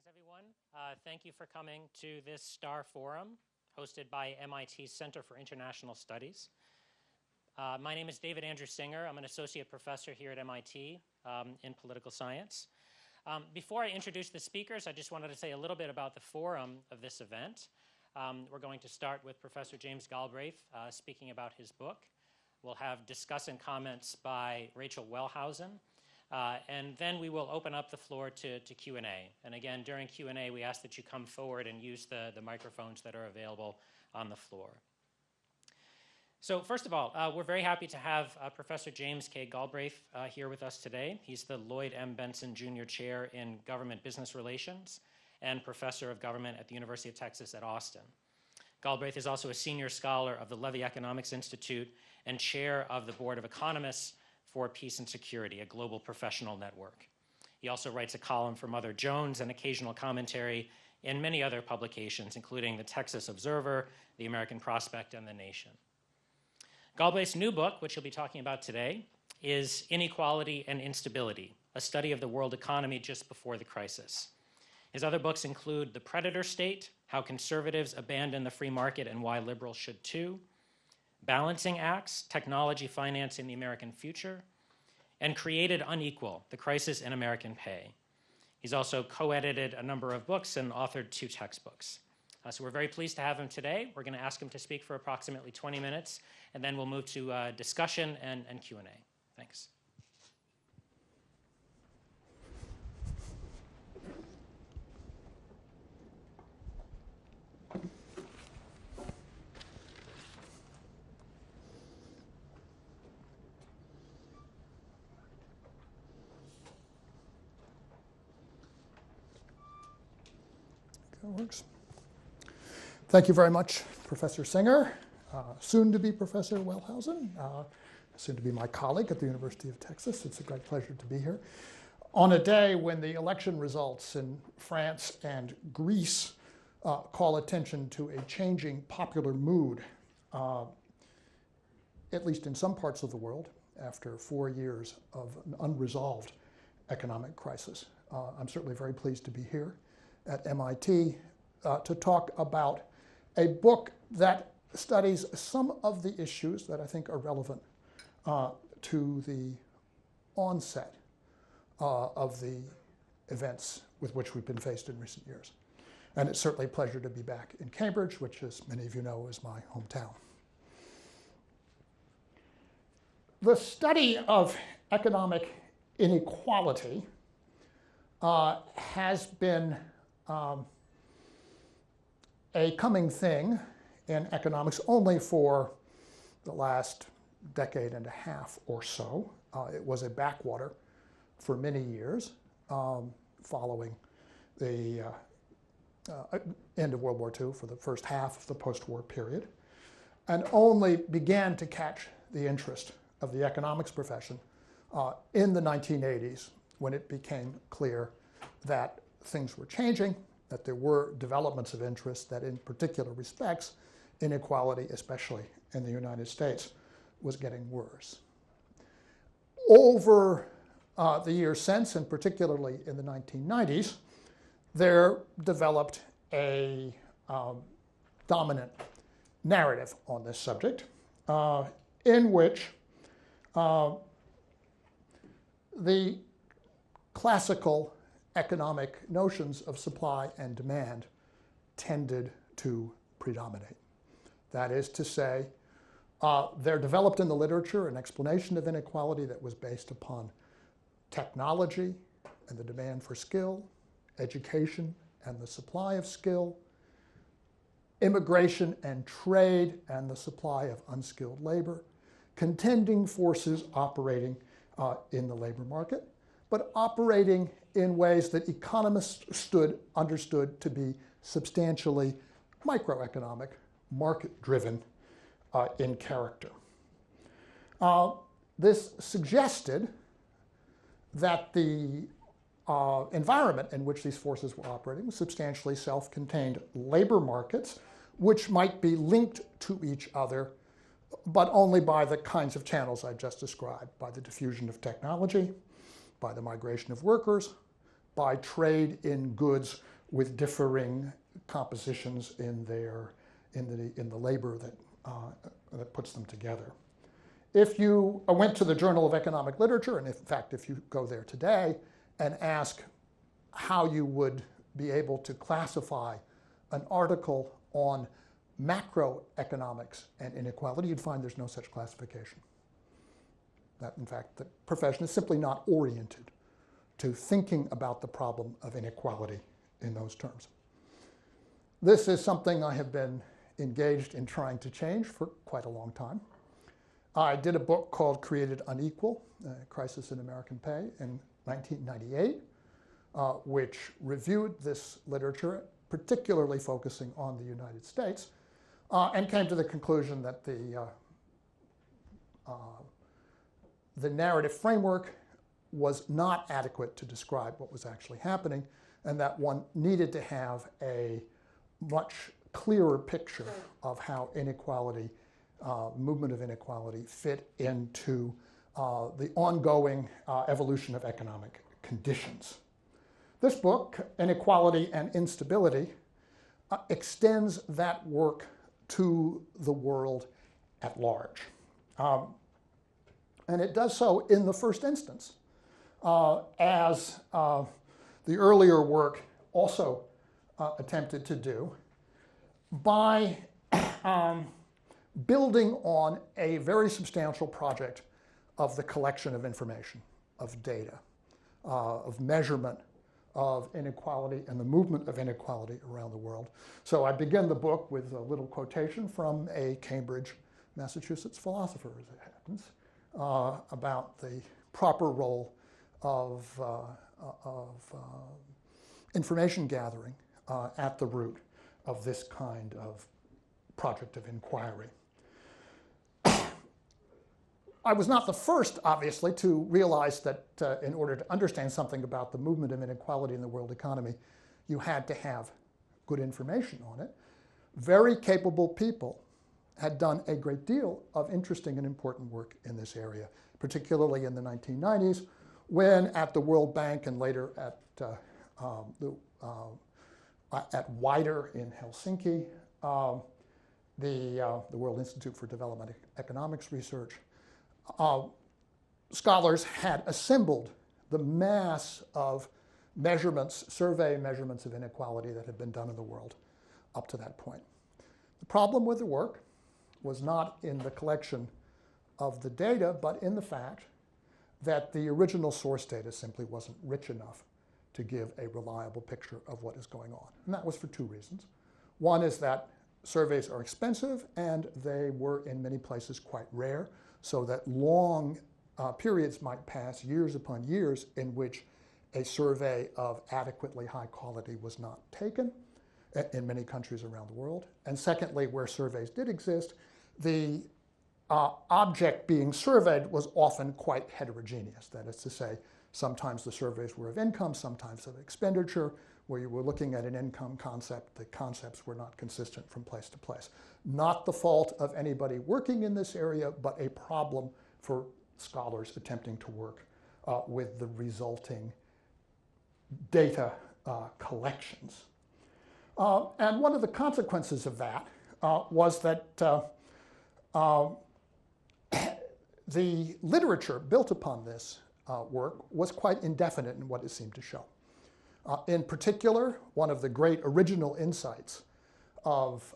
Greetings, everyone. Thank you for coming to this STAR Forum hosted by MIT's Center for International Studies. My name is David Andrew Singer. I'm an associate professor here at MIT in political science. Before I introduce the speakers, I just wanted to say a little bit about the forum of this event. We're going to start with Professor James Galbraith speaking about his book. We'll have discussion comments by Rachel Wellhausen. And then we will open up the floor to Q&A. And again, during Q&A, we ask that you come forward and use the microphones that are available on the floor. So first of all, we're very happy to have Professor James K. Galbraith here with us today. He's the Lloyd M. Benson Jr. Chair in Government Business Relations and Professor of Government at the University of Texas at Austin. Galbraith is also a senior scholar of the Levy Economics Institute and chair of the Board of Economists for Peace and Security, a global professional network. He also writes a column for Mother Jones and occasional commentary in many other publications, including the Texas Observer, the American Prospect, and The Nation. Galbraith's new book, which he'll be talking about today, is Inequality and Instability, a study of the world economy just before the crisis. His other books include The Predator State, How Conservatives Abandon the Free Market and Why Liberals Should Too, Balancing Acts, Technology Financing the American Future, and Created Unequal, The Crisis in American Pay. He's also co-edited a number of books and authored 2 textbooks. So we're very pleased to have him today. We're going to ask him to speak for approximately 20 minutes, and then we'll move to discussion and Q&A. Thanks. That works. Thank you very much, Professor Singer, soon to be Professor Wellhausen, soon to be my colleague at the University of Texas. It's a great pleasure to be here. On a day when the election results in France and Greece call attention to a changing popular mood, at least in some parts of the world, after 4 years of an unresolved economic crisis. I'm certainly very pleased to be here at MIT to talk about a book that studies some of the issues that I think are relevant to the onset of the events with which we've been faced in recent years. And it's certainly a pleasure to be back in Cambridge, which, as many of you know, is my hometown. The study of economic inequality has been a coming thing in economics only for the last decade and a half or so. It was a backwater for many years following the end of World War II for the first half of the post-war period, and only began to catch the interest of the economics profession in the 1980s when it became clear that things were changing, that there were developments of interest, that in particular respects, inequality, especially in the United States, was getting worse. Over the years since, and particularly in the 1990s, there developed a dominant narrative on this subject in which the classical economic notions of supply and demand tended to predominate. That is to say, there developed in the literature an explanation of inequality that was based upon technology and the demand for skill, education and the supply of skill, immigration and trade and the supply of unskilled labor, contending forces operating in the labor market, but operating in ways that economists understood to be substantially microeconomic, market-driven in character. This suggested that the environment in which these forces were operating was substantially self-contained labor markets, which might be linked to each other, but only by the kinds of channels I just described, by the diffusion of technology, by the migration of workers, by trade in goods with differing compositions in the labor that puts them together. If you went to the Journal of Economic Literature, and in fact, if you go there today and ask how you would be able to classify an article on macroeconomics and inequality, you'd find there's no such classification. That, in fact, the profession is simply not oriented to thinking about the problem of inequality in those terms. This is something I have been engaged in trying to change for quite a long time. I did a book called Created Unequal, Crisis in American Pay, in 1998, which reviewed this literature, particularly focusing on the United States, and came to the conclusion that the narrative framework was not adequate to describe what was actually happening, and that one needed to have a much clearer picture of how inequality, movement of inequality, fit into the ongoing evolution of economic conditions. This book, Inequality and Instability, extends that work to the world at large. And it does so in the first instance, as the earlier work also attempted to do, by building on a very substantial project of the collection of information, of data, of measurement of inequality and the movement of inequality around the world. So I begin the book with a little quotation from a Cambridge, Massachusetts philosopher, as it happens, about the proper role of information gathering at the root of this kind of project of inquiry. I was not the first, obviously, to realize that in order to understand something about the movement of inequality in the world economy, you had to have good information on it. Very capable people had done a great deal of interesting and important work in this area, particularly in the 1990s, when at the World Bank and later at WIDER in Helsinki, the World Institute for Development Economics Research, scholars had assembled the mass of measurements, survey measurements of inequality that had been done in the world up to that point. The problem with the work was not in the collection of the data, but in the fact that the original source data simply wasn't rich enough to give a reliable picture of what is going on. And that was for two reasons. One is that surveys are expensive, and they were in many places quite rare, so that long periods might pass, years upon years, in which a survey of adequately high quality was not taken in many countries around the world. And secondly, where surveys did exist, the object being surveyed was often quite heterogeneous. That is to say, sometimes the surveys were of income, sometimes of expenditure. Where you were looking at an income concept, the concepts were not consistent from place to place. Not the fault of anybody working in this area, but a problem for scholars attempting to work with the resulting data collections. And one of the consequences of that was that the literature built upon this work was quite indefinite in what it seemed to show. In particular, one of the great original insights of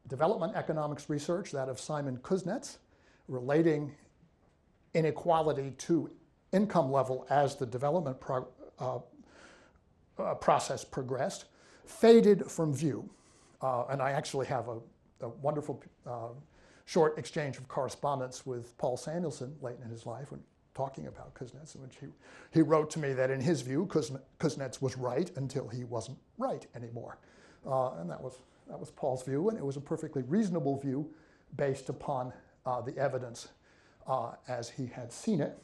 development economics research, that of Simon Kuznets, relating inequality to income level as the development process progressed, faded from view. And I actually have a wonderful short exchange of correspondence with Paul Samuelson late in his life when talking about Kuznets, in which he wrote to me that in his view, Kuznets was right until he wasn't right anymore. And that was Paul's view, and it was a perfectly reasonable view based upon the evidence as he had seen it.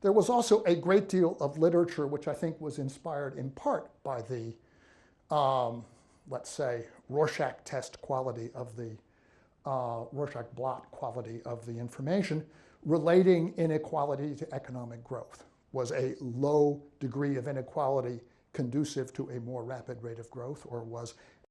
There was also a great deal of literature which I think was inspired in part by the, let's say, Rorschach test quality of the, Rorschach blot quality of the information, relating inequality to economic growth. Was a low degree of inequality conducive to a more rapid rate of growth, or was